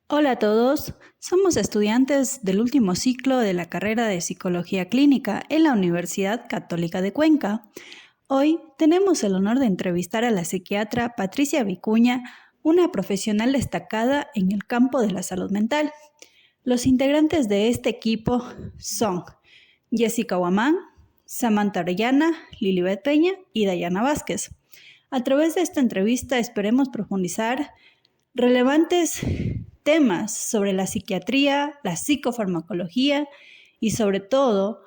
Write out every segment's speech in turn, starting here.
Hola a todos, somos estudiantes del último ciclo de la carrera de Psicología Clínica en la Universidad Católica de Cuenca. Hoy tenemos el honor de entrevistar a la psiquiatra Patricia Vicuña, una profesional destacada en el campo de la salud mental. Los integrantes de este equipo son Jessica Huamán, Samantha Orellana, Lilibet Peña y Dayana Vázquez. A través de esta entrevista esperemos profundizar relevantes temas sobre la psiquiatría, la psicofarmacología y sobre todo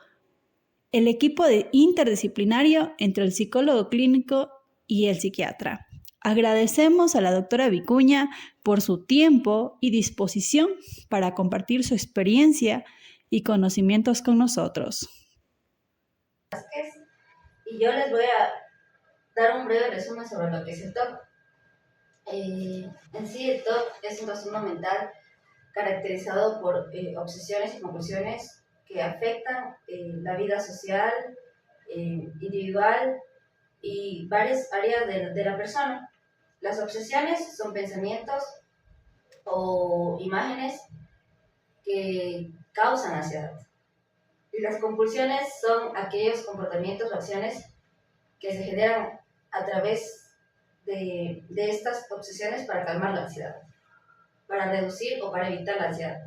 el equipo interdisciplinario entre el psicólogo clínico y el psiquiatra. Agradecemos a la doctora Vicuña por su tiempo y disposición para compartir su experiencia y conocimientos con nosotros. Y yo les voy a dar un breve resumen sobre lo que es el TOC. En sí, el TOC es un trastorno mental caracterizado por obsesiones y compulsiones que afectan la vida social, individual y varias áreas de la persona. Las obsesiones son pensamientos o imágenes que causan ansiedad. Y las compulsiones son aquellos comportamientos o acciones que se generan a través de estas obsesiones para calmar la ansiedad, para reducir o para evitar la ansiedad.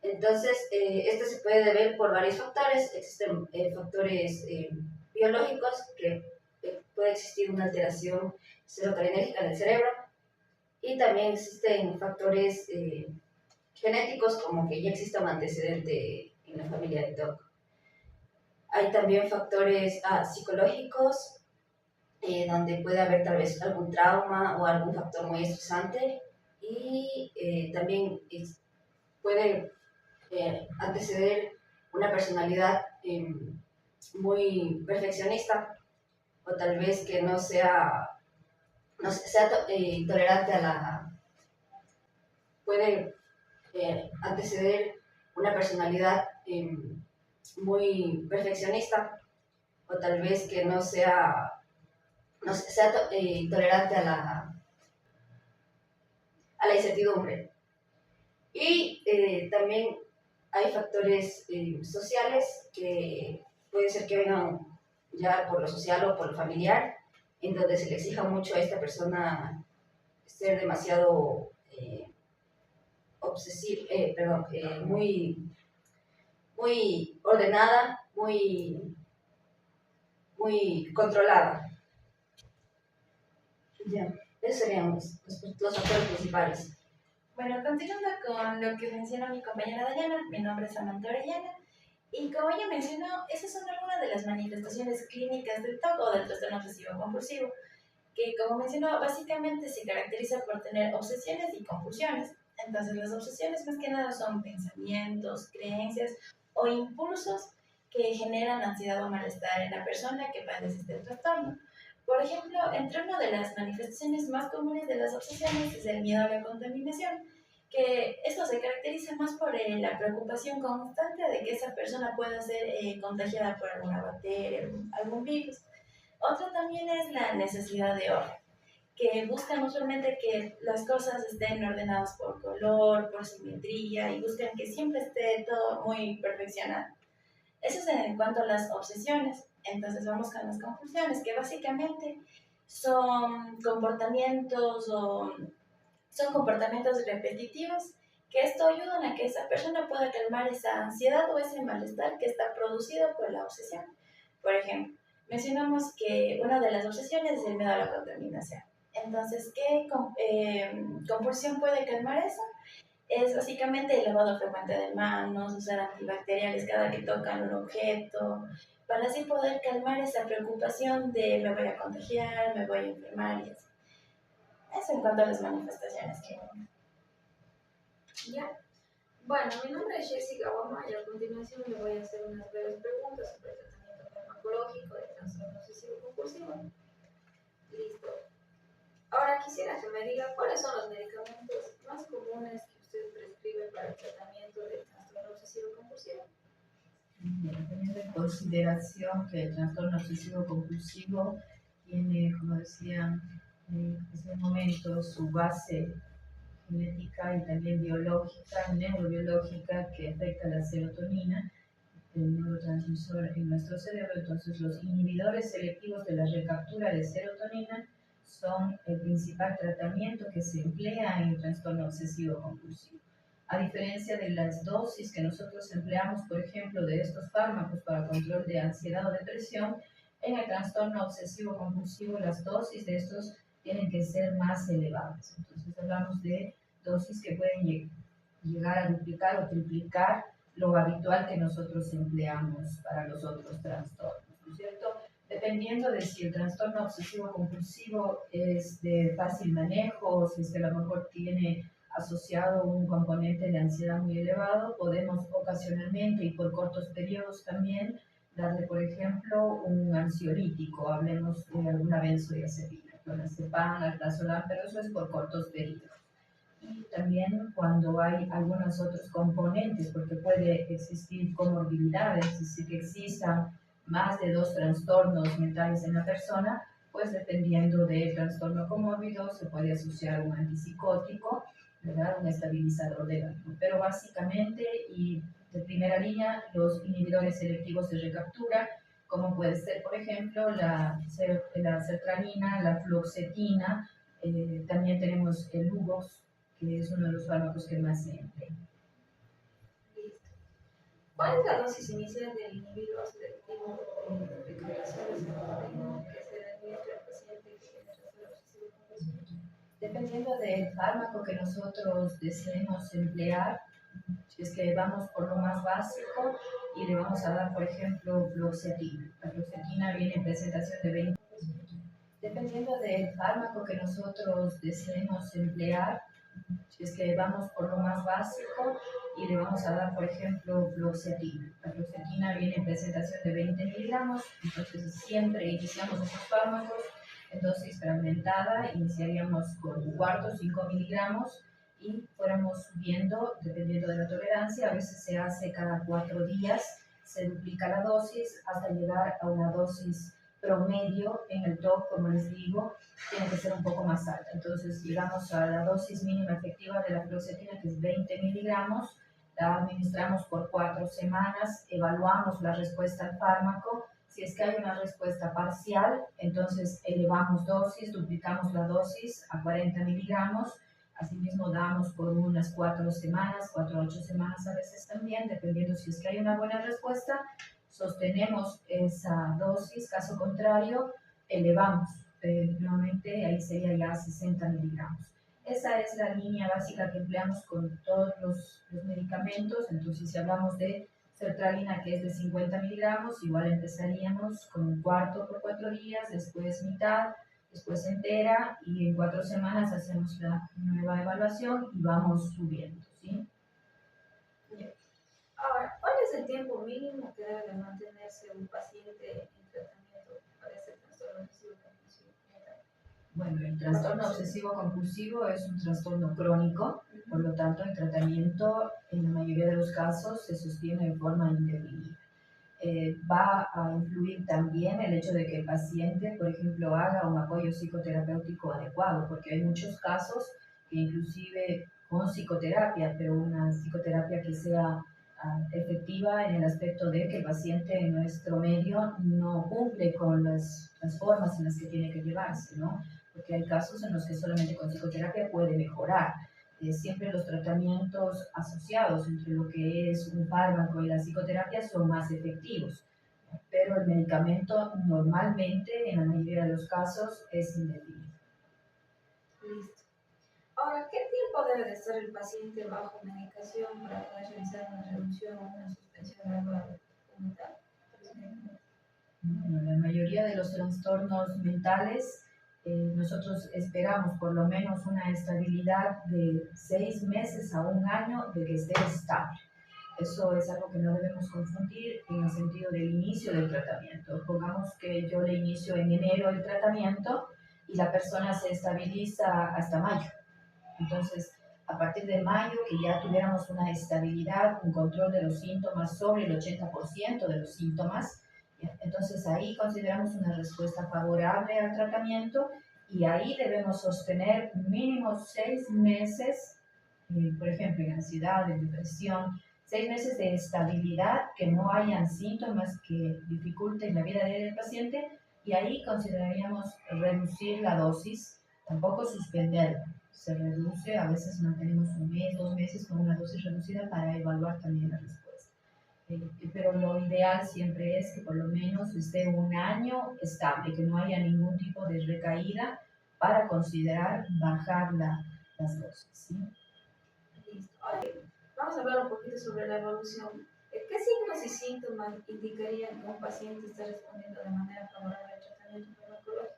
Entonces, esto se puede deber por varios factores. Existen factores biológicos, que puede existir una alteración serotoninérgica en el cerebro, y también existen factores genéticos, como que ya existe un antecedente en la familia de TOC. Hay también factores psicológicos, donde puede haber tal vez algún trauma o algún factor muy estresante, y también puede anteceder una personalidad muy perfeccionista, o tal vez que no sea tolerante a la... Puede anteceder una personalidad muy perfeccionista, o tal vez que no sea tolerante a la incertidumbre. Y también hay factores sociales, que puede ser que vengan ya por lo social o por lo familiar, en donde se le exija mucho a esta persona ser demasiado muy ordenada, muy controlada. Ya, esos serían los factores principales. Bueno, continuando con lo que mencionó mi compañera Dayana, mi nombre es Samantha Orellana, y como ella mencionó, esas son algunas de las manifestaciones clínicas del TOC o del trastorno obsesivo compulsivo, que como mencionó, básicamente se caracteriza por tener obsesiones y compulsiones. Entonces, las obsesiones más que nada son pensamientos, creencias o impulsos que generan ansiedad o malestar en la persona que padece este trastorno. Por ejemplo, entre una de las manifestaciones más comunes de las obsesiones es el miedo a la contaminación, que esto se caracteriza más por la preocupación constante de que esa persona pueda ser contagiada por alguna bacteria, algún virus. Otra también es la necesidad de orden, que buscan usualmente que las cosas estén ordenadas por color, por simetría, y buscan que siempre esté todo muy perfeccionado. Eso es en cuanto a las obsesiones. Entonces vamos con las compulsiones, que básicamente son comportamientos repetitivos, que esto ayuda a que esa persona pueda calmar esa ansiedad o ese malestar que está producido por la obsesión. Por ejemplo, mencionamos que una de las obsesiones es el miedo a la contaminación. Entonces, ¿qué compulsión puede calmar eso? Es básicamente el lavado frecuente de manos, usar antibacteriales cada que tocan un objeto, para así poder calmar esa preocupación de me voy a contagiar, me voy a enfermar y así. Eso en cuanto a las manifestaciones que... Ya. Bueno, mi nombre es Jessica Huamán y a continuación le voy a hacer unas breves preguntas sobre el tratamiento farmacológico de trastorno obsesivo compulsivo. Listo. Ahora quisiera que me diga cuáles son los medicamentos más comunes que usted prescribe para el tratamiento del trastorno obsesivo compulsivo. Teniendo en consideración que el trastorno obsesivo compulsivo tiene, como decían en ese momento, su base genética y también biológica, neurobiológica, que afecta la serotonina, el neurotransmisor en nuestro cerebro. Entonces, los inhibidores selectivos de la recaptura de serotonina son el principal tratamiento que se emplea en el trastorno obsesivo compulsivo. A diferencia de las dosis que nosotros empleamos, por ejemplo, de estos fármacos para control de ansiedad o depresión, en el trastorno obsesivo compulsivo las dosis de estos tienen que ser más elevadas. Entonces hablamos de dosis que pueden llegar a duplicar o triplicar lo habitual que nosotros empleamos para los otros trastornos, ¿no es cierto? Dependiendo de si el trastorno obsesivo compulsivo es de fácil manejo o si es que a lo mejor tiene asociado un componente de ansiedad muy elevado, podemos ocasionalmente y por cortos periodos también darle, por ejemplo, un ansiolítico, hablemos de alguna benzodiazepina, clonazepam, alprazolam, pero eso es por cortos periodos. Y también cuando hay algunos otros componentes, porque puede existir comorbilidades, es decir, que existan más de 2 trastornos mentales en la persona, pues dependiendo del trastorno comórbido se puede asociar un antipsicótico, ¿verdad? Un estabilizador del ánimo. Pero básicamente y de primera línea, los inhibidores selectivos de recaptura, como puede ser, por ejemplo, la sertralina, la fluoxetina, también tenemos el Luvos, que es uno de los fármacos que más se emplea. Listo. ¿Cuál es la dosis inicial del inhibidor selectivo de recaptación de serotonina que se le administra al paciente que tiene trastorno obsesivo compulsivo? Dependiendo del fármaco que nosotros deseemos emplear, si es que vamos por lo más básico y le vamos a dar, por ejemplo, fluoxetina. La fluoxetina viene en presentación de 20. Dependiendo del fármaco que nosotros deseemos emplear, si es que vamos por lo más básico y le vamos a dar, por ejemplo, fluoxetina. La fluoxetina viene en presentación de 20 miligramos, entonces siempre iniciamos estos fármacos en dosis fragmentada, iniciaríamos con un cuarto, 5 miligramos, y fuéramos subiendo dependiendo de la tolerancia. A veces se hace cada 4 días, se duplica la dosis hasta llegar a una dosis promedio en el top, como les digo, tiene que ser un poco más alta. Entonces llegamos a la dosis mínima efectiva de la fluoxetina, que es 20 miligramos, la administramos por 4 semanas, evaluamos la respuesta al fármaco. Si es que hay una respuesta parcial, entonces elevamos dosis, duplicamos la dosis a 40 miligramos. Asimismo damos por unas 4 semanas, 4 a 8 semanas a veces también, dependiendo si es que hay una buena respuesta. Sostenemos esa dosis, caso contrario, elevamos. Nuevamente ahí sería ya 60 miligramos. Esa es la línea básica que empleamos con todos los medicamentos. Entonces, si hablamos de sertralina, que es de 50 miligramos, igual empezaríamos con un cuarto por 4 días, después mitad, después entera, y en 4 semanas hacemos la nueva evaluación y vamos subiendo, ¿sí? Ahora, ¿cuál es el tiempo mínimo que debe mantenerse un paciente en tratamiento para ese trastorno obsesivo compulsivo? Bueno, el trastorno obsesivo compulsivo es un trastorno crónico, por lo tanto el tratamiento en la mayoría de los casos se sostiene de forma indefinida. Va a influir también el hecho de que el paciente, por ejemplo, haga un apoyo psicoterapéutico adecuado, porque hay muchos casos que inclusive con psicoterapia, pero una psicoterapia que sea efectiva en el aspecto de que el paciente en nuestro medio no cumple con las formas en las que tiene que llevarse, ¿no? Porque hay casos en los que solamente con psicoterapia puede mejorar. Siempre los tratamientos asociados entre lo que es un fármaco y la psicoterapia son más efectivos, pero el medicamento normalmente, en la mayoría de los casos, es indefinido. Listo. Ahora, ¿qué tiempo debe de estar el paciente bajo medicación para poder realizar una reducción o una suspensión gradual como tal? Bueno, la mayoría de los trastornos mentales, nosotros esperamos por lo menos una estabilidad de 6 meses a 1 año de que esté estable. Eso es algo que no debemos confundir en el sentido del inicio del tratamiento. Pongamos que yo le inicio en enero el tratamiento y la persona se estabiliza hasta mayo. Entonces, a partir de mayo, que ya tuviéramos una estabilidad, un control de los síntomas sobre el 80% de los síntomas, entonces ahí consideramos una respuesta favorable al tratamiento y ahí debemos sostener mínimo 6 meses por ejemplo, en ansiedad, en depresión, 6 meses de estabilidad, que no hayan síntomas que dificulten la vida diaria del paciente, y ahí consideraríamos reducir la dosis, tampoco suspenderla. Se reduce, a veces mantenemos 1 mes, 2 meses con una dosis reducida para evaluar también la respuesta. Pero lo ideal siempre es que por lo menos esté 1 año estable, que no haya ningún tipo de recaída para considerar bajar las dosis, ¿sí? Listo. Ahora vamos a hablar un poquito sobre la evolución. ¿Qué signos y síntomas indicarían que un paciente está respondiendo de manera favorable al tratamiento farmacológico?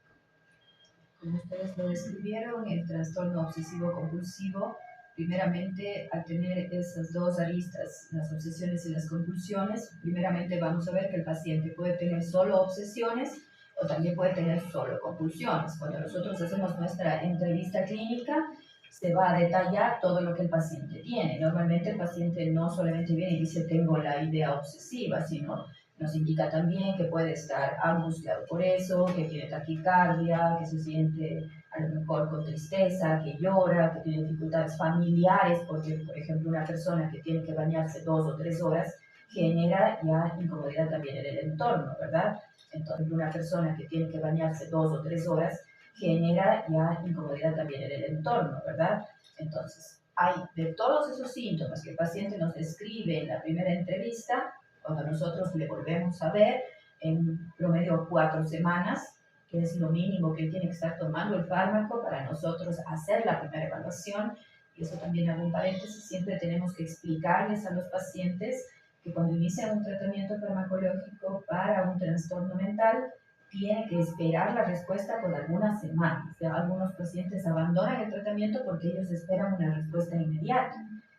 Como ustedes lo describieron, el trastorno obsesivo compulsivo, primeramente al tener esas dos aristas, las obsesiones y las compulsiones, primeramente vamos a ver que el paciente puede tener solo obsesiones o también puede tener solo compulsiones. Cuando nosotros hacemos nuestra entrevista clínica, se va a detallar todo lo que el paciente tiene. Normalmente el paciente no solamente viene y dice tengo la idea obsesiva, sino nos indica también que puede estar angustiado por eso, que tiene taquicardia, que se siente a lo mejor con tristeza, que llora, que tiene dificultades familiares, porque, por ejemplo, una persona que tiene que bañarse 2 o 3 horas genera ya incomodidad también en el entorno, ¿verdad? Entonces, una persona que tiene que bañarse 2 o 3 horas genera ya incomodidad también en el entorno, ¿verdad? Entonces, hay de todos esos síntomas que el paciente nos describe en la primera entrevista, cuando nosotros le volvemos a ver en promedio 4 semanas, que es lo mínimo que tiene que estar tomando el fármaco para nosotros hacer la primera evaluación. Y eso también hago un paréntesis, siempre tenemos que explicarles a los pacientes que cuando inician un tratamiento farmacológico para un trastorno mental, tiene que esperar la respuesta por algunas semanas. Ya algunos pacientes abandonan el tratamiento porque ellos esperan una respuesta inmediata.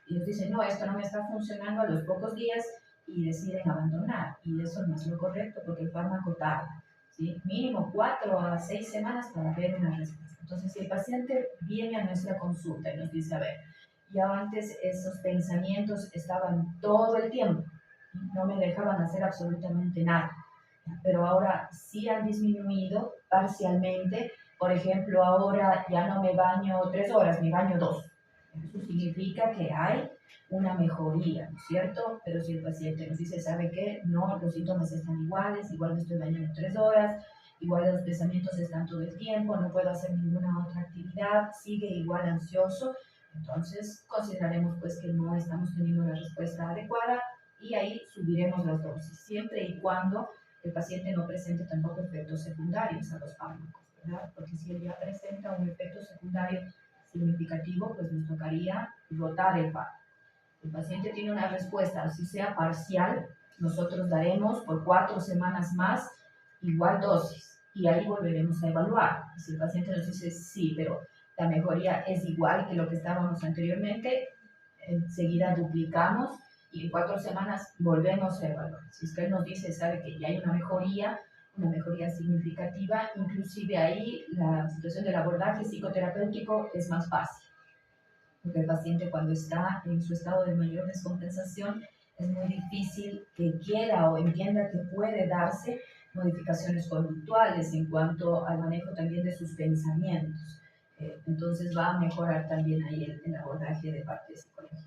Y ellos dicen, no, esto no me está funcionando a los pocos días, y deciden abandonar. Y eso no es lo correcto porque el fármaco tarda, ¿sí? Mínimo 4 a 6 semanas para ver una respuesta. Entonces, si el paciente viene a nuestra consulta y nos dice, a ver, ya antes esos pensamientos estaban todo el tiempo, no me dejaban hacer absolutamente nada, pero ahora sí han disminuido parcialmente. Por ejemplo, ahora ya no me baño 3 horas, me baño 2. Eso significa que hay una mejoría, ¿no es cierto? Pero si el paciente nos dice, ¿sabe qué? No, los síntomas están iguales, igual me estoy bañando 3 horas, igual los pensamientos están todo el tiempo, no puedo hacer ninguna otra actividad, sigue igual ansioso, entonces consideraremos pues que no estamos teniendo la respuesta adecuada y ahí subiremos las dosis, siempre y cuando el paciente no presente tampoco efectos secundarios a los fármacos, ¿verdad? Porque si él ya presenta un efecto secundario significativo, pues nos tocaría rotar el fármaco. El paciente tiene una respuesta, así sea parcial, nosotros daremos por 4 semanas más igual dosis y ahí volveremos a evaluar. Si el paciente nos dice sí, pero la mejoría es igual que lo que estábamos anteriormente, enseguida duplicamos y en 4 semanas volvemos a evaluar. Si es que él nos dice, sabe que ya hay una mejoría significativa, inclusive ahí la situación del abordaje psicoterapéutico es más fácil, porque el paciente cuando está en su estado de mayor descompensación es muy difícil que quiera o entienda que puede darse modificaciones conductuales en cuanto al manejo también de sus pensamientos. Entonces va a mejorar también ahí el abordaje de parte de psicología.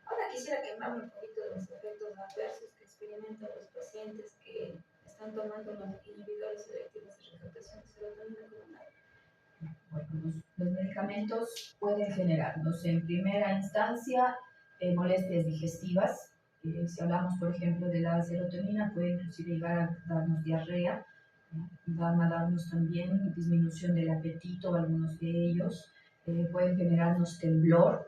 Ahora quisiera que me hable un poquito de los efectos adversos que experimentan los pacientes que están tomando los inhibidores selectivos de recaptación de serotonina como tal. Bueno, los medicamentos pueden generarnos en primera instancia molestias digestivas. Si hablamos, por ejemplo, de la serotonina, puede inclusive llegar a darnos diarrea, van a darnos también disminución del apetito, algunos de ellos, pueden generarnos temblor,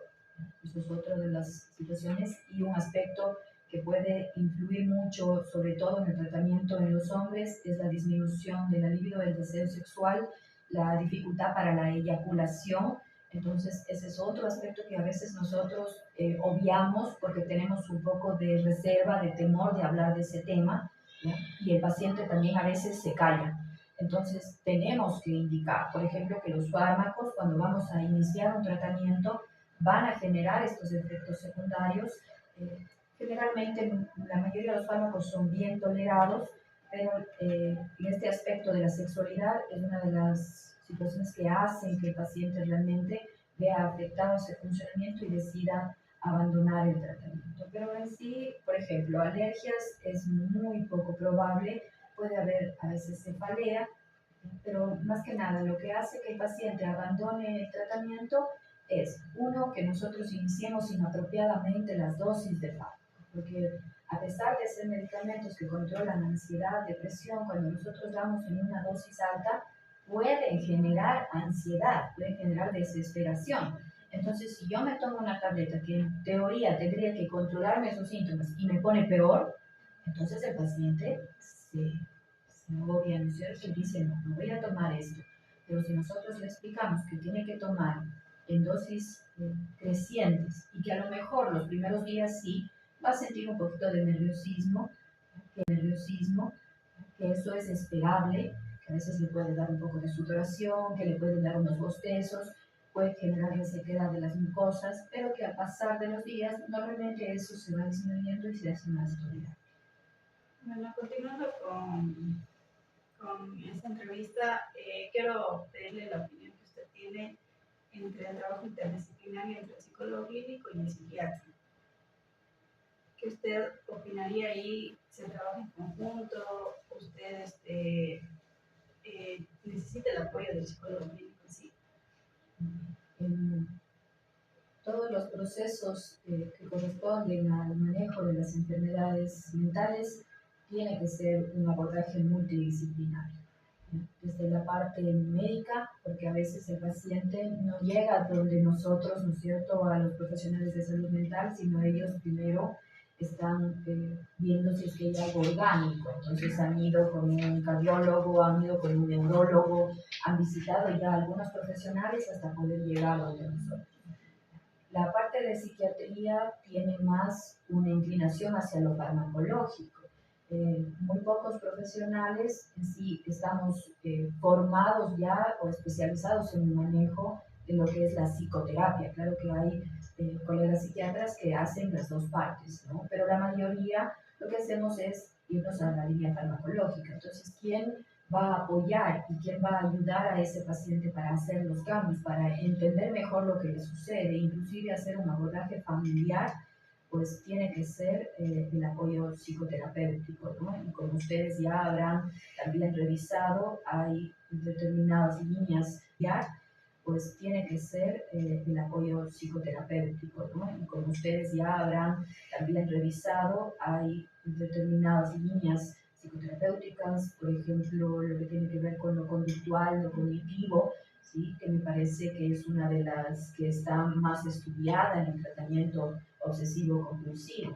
eso es otra de las situaciones, y un aspecto que puede influir mucho, sobre todo en el tratamiento en los hombres, es la disminución de la libido, del deseo sexual, la dificultad para la eyaculación. Entonces, ese es otro aspecto que a veces nosotros obviamos porque tenemos un poco de reserva, de temor de hablar de ese tema, ¿ya? Y el paciente también a veces se calla. Entonces, tenemos que indicar, por ejemplo, que los fármacos, cuando vamos a iniciar un tratamiento, van a generar estos efectos secundarios. Generalmente, la mayoría de los fármacos son bien tolerados, pero en este aspecto de la sexualidad es una de las situaciones que hacen que el paciente realmente vea afectado ese funcionamiento y decida abandonar el tratamiento. Pero en sí, por ejemplo, alergias es muy poco probable, puede haber a veces cefalea, pero más que nada lo que hace que el paciente abandone el tratamiento es, uno, que nosotros iniciemos inapropiadamente las dosis de fármaco, porque a pesar de ser medicamentos que controlan ansiedad, depresión, cuando nosotros damos en una dosis alta, pueden generar ansiedad, pueden generar desesperación. Entonces, si yo me tomo una tableta que en teoría tendría que controlarme esos síntomas y me pone peor, entonces el paciente se agobia, ¿no es cierto? Y dice, no, no voy a tomar esto. Pero si nosotros le explicamos que tiene que tomar en dosis crecientes y que a lo mejor los primeros días sí va a sentir un poquito de nerviosismo, que eso es esperable, que a veces le puede dar un poco de sudoración, que le pueden dar unos bostezos, puede generar resequedad de las mucosas, pero que al pasar de los días normalmente eso se va disminuyendo y se hace más tolerable. Bueno, continuando con esta entrevista, quiero pedirle la opinión que usted tiene entre el trabajo interdisciplinario entre el psicólogo clínico y el psiquiatra. ¿Qué usted opinaría ahí? ¿Se trabaja en conjunto? ¿Usted necesita el apoyo del psicólogo clínico en sí? En todos los procesos que corresponden al manejo de las enfermedades mentales tiene que ser un abordaje multidisciplinario. Desde la parte médica, porque a veces el paciente no llega donde nosotros, ¿no es cierto?, a los profesionales de salud mental, sino ellos primero están viendo si es que hay algo orgánico. Entonces han ido con un cardiólogo, han ido con un neurólogo, han visitado ya algunos profesionales hasta poder llegar donde nosotros. La parte de psiquiatría tiene más una inclinación hacia lo farmacológico. Muy pocos profesionales en sí estamos formados ya o especializados en el manejo de lo que es la psicoterapia. Claro que hay colegas psiquiatras que hacen las dos partes, ¿no? Pero la mayoría lo que hacemos es irnos a la línea farmacológica. Entonces, ¿quién va a apoyar y quién va a ayudar a ese paciente para hacer los cambios, para entender mejor lo que le sucede, inclusive hacer un abordaje familiar? Pues tiene que ser el apoyo psicoterapéutico, ¿no? Y como ustedes ya habrán también revisado, hay determinadas líneas ya, pues tiene que ser el apoyo psicoterapéutico, ¿no? Y como ustedes ya habrán también revisado, hay determinadas líneas psicoterapéuticas, por ejemplo, lo que tiene que ver con lo conductual, lo cognitivo, ¿sí? Que me parece que es una de las que está más estudiada en el tratamiento obsesivo-compulsivo.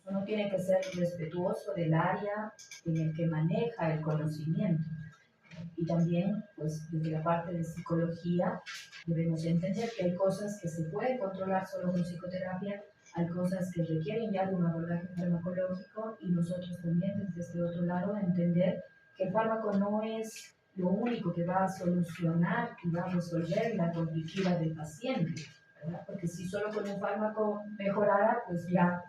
Uno tiene que ser respetuoso del área en el que maneja el conocimiento. Y también, pues, desde la parte de psicología, debemos entender que hay cosas que se pueden controlar solo con psicoterapia, hay cosas que requieren ya de un abordaje farmacológico y nosotros también desde este otro lado entender que el fármaco no es lo único que va a solucionar y va a resolver la conflictiva del paciente, ¿verdad? Porque si solo con un fármaco mejorara, pues ya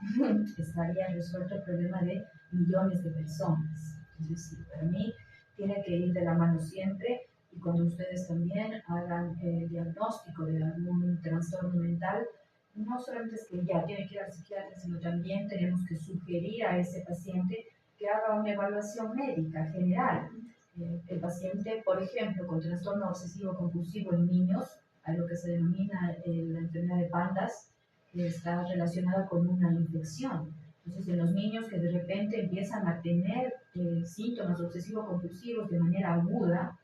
estaría resuelto el problema de millones de personas. Entonces, sí, para mí tiene que ir de la mano siempre, y cuando ustedes también hagan el diagnóstico de algún trastorno mental, no solamente es que ya tiene que ir al psiquiatra, sino también tenemos que sugerir a ese paciente que haga una evaluación médica general. El paciente, por ejemplo, con trastorno obsesivo compulsivo en niños, a lo que se denomina la enfermedad de Pandas, que está relacionada con una infección. Entonces, en los niños que de repente empiezan a tener síntomas obsesivo-compulsivos de manera aguda,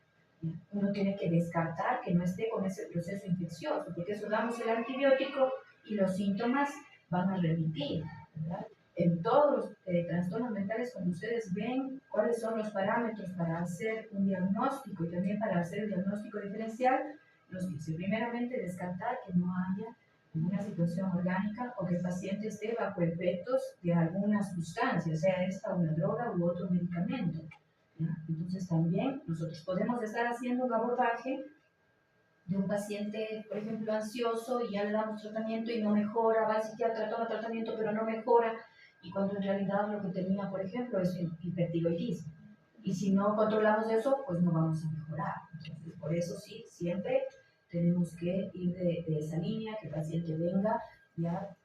uno tiene que descartar que no esté con ese proceso infeccioso, porque eso damos el antibiótico y los síntomas van a remitir, ¿verdad? En todos los trastornos mentales, cuando ustedes ven cuáles son los parámetros para hacer un diagnóstico y también para hacer el diagnóstico diferencial, nos dice primeramente descartar que no haya una situación orgánica o que el paciente esté bajo efectos de alguna sustancia, sea esta una droga u otro medicamento, ¿ya? Entonces también nosotros podemos estar haciendo un abordaje de un paciente, por ejemplo, ansioso, y ya le damos tratamiento y no mejora, va al psiquiatra, toma tratamiento pero no mejora, y cuando en realidad lo que tenía, por ejemplo, es hipertiroidismo. Y si no controlamos eso, pues no vamos a mejorar. Entonces, por eso sí, siempre tenemos que ir de esa línea, que el paciente venga ya,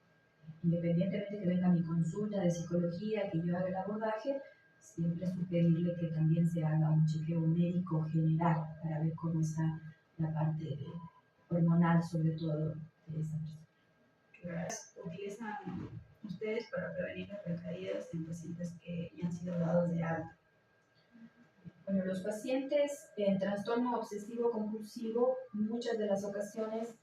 independientemente que venga a mi consulta de psicología, que yo haga el abordaje, siempre sugerirle que también se haga un chequeo médico general para ver cómo está la parte hormonal, sobre todo, de esa persona. Utilizan ustedes para prevenir las recaídas en pacientes que ya han sido dados de alta? Bueno, los pacientes en trastorno obsesivo compulsivo, muchas de las ocasiones,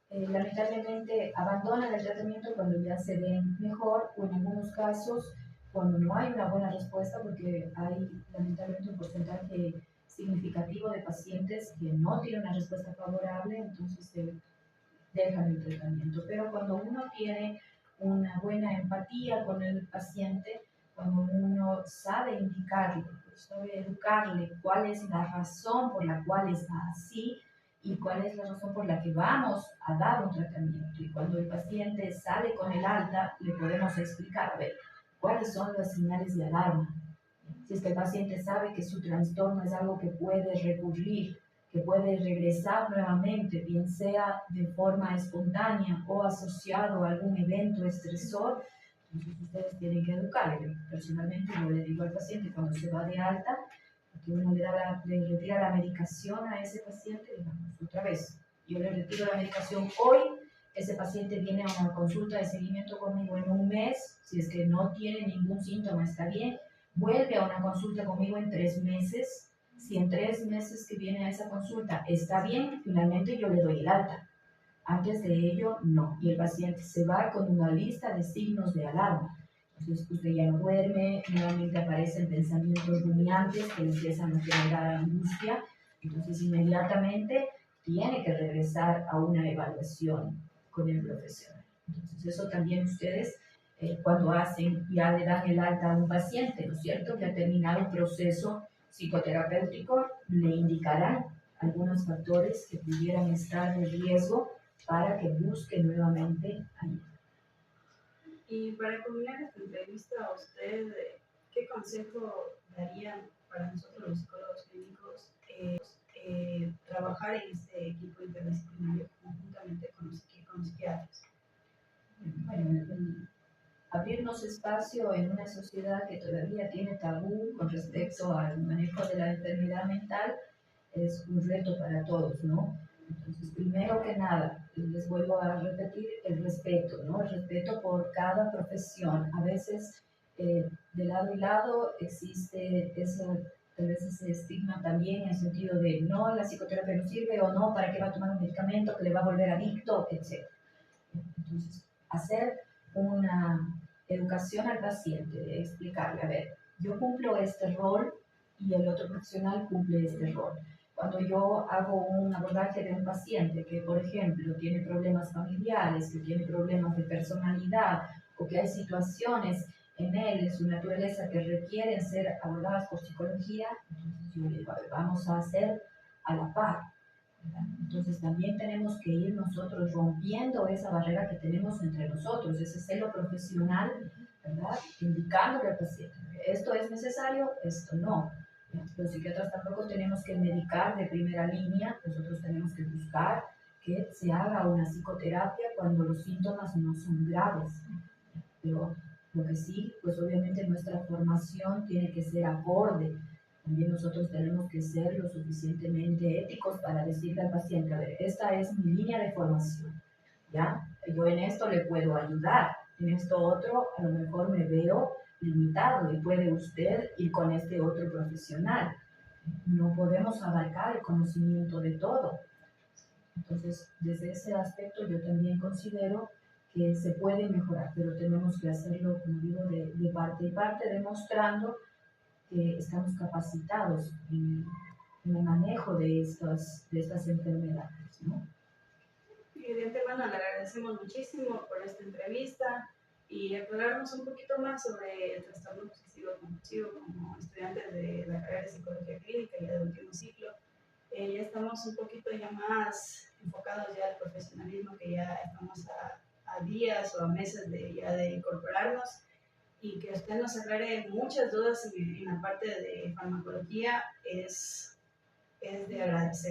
lamentablemente abandonan el tratamiento cuando ya se ven mejor, o en algunos casos cuando no hay una buena respuesta, porque hay lamentablemente un porcentaje significativo de pacientes que no tienen una respuesta favorable, entonces se dejan el tratamiento. Pero cuando uno tiene una buena empatía con el paciente, cuando uno sabe indicarle, sabe educarle cuál es la razón por la cual está así y cuál es la razón por la que vamos a dar un tratamiento. Y cuando el paciente sale con el alta, le podemos explicar, a ver, cuáles son las señales de alarma. Si es que el paciente sabe que su trastorno es algo que puede recurrir, que puede regresar nuevamente, bien sea de forma espontánea o asociado a algún evento estresor, entonces ustedes tienen que educarle. Personalmente yo le digo al paciente cuando se va de alta, que uno le retira la medicación a ese paciente, digamos, otra vez, yo le retiro la medicación hoy, ese paciente viene a una consulta de seguimiento conmigo en un mes, si es que no tiene ningún síntoma, está bien, vuelve a una consulta conmigo en 3 meses, si en 3 meses que viene a esa consulta está bien, finalmente yo le doy el alta. Antes de ello, no. Y el paciente se va con una lista de signos de alarma. Entonces, usted ya no duerme, nuevamente aparecen pensamientos rumiantes que le empiezan a generar angustia. Entonces, inmediatamente tiene que regresar a una evaluación con el profesional. Entonces, eso también ustedes, cuando ya le dan el alta a un paciente, ¿no es cierto?, que ha terminado un proceso psicoterapéutico, le indicarán algunos factores que pudieran estar en riesgo para que busque nuevamente ayuda. Y para culminar esta entrevista, ¿usted qué consejo darían para nosotros los psicólogos clínicos trabajar en este equipo interdisciplinario conjuntamente con los psiquiatras? Bueno, abrirnos espacio en una sociedad que todavía tiene tabú con respecto al manejo de la enfermedad mental es un reto para todos, ¿no? Entonces, primero que nada, les vuelvo a repetir el respeto, ¿no? El respeto por cada profesión. A veces, de lado y lado, existe tal vez ese estigma también en el sentido de no, la psicoterapia no sirve o no, ¿para qué va a tomar un medicamento que le va a volver adicto, etc. Entonces, hacer una educación al paciente, explicarle, a ver, yo cumplo este rol y el otro profesional cumple este rol. Cuando yo hago un abordaje de un paciente que, por ejemplo, tiene problemas familiares, que tiene problemas de personalidad o que hay situaciones en él, en su naturaleza, que requieren ser abordadas por psicología, entonces yo le digo, a ver, vamos a hacer a la par. Entonces también tenemos que ir nosotros rompiendo esa barrera que tenemos entre nosotros, ese celo profesional, ¿verdad? Indicándole al paciente, esto es necesario, esto no. Los psiquiatras tampoco tenemos que medicar de primera línea, nosotros tenemos que buscar que se haga una psicoterapia cuando los síntomas no son graves. Pero lo que sí, pues obviamente nuestra formación tiene que ser acorde. También nosotros tenemos que ser lo suficientemente éticos para decirle al paciente, a ver, esta es mi línea de formación, ¿ya? Yo en esto le puedo ayudar, en esto otro a lo mejor me veo limitado y puede usted ir con este otro profesional. No podemos abarcar el conocimiento de todo. Entonces, desde ese aspecto yo también considero que se puede mejorar, pero tenemos que hacerlo, como digo, de parte y parte, demostrando que estamos capacitados en el manejo de estas enfermedades, ¿no? Y de antemano le agradecemos muchísimo por esta entrevista y aclararnos un poquito más sobre el trastorno obsesivo compulsivo como estudiantes de la carrera de psicología clínica y del último ciclo. Ya estamos un poquito ya más enfocados ya al profesionalismo, que ya estamos a días o a meses de incorporarnos, y que usted nos aclare muchas dudas en la parte de farmacología es de agradecer.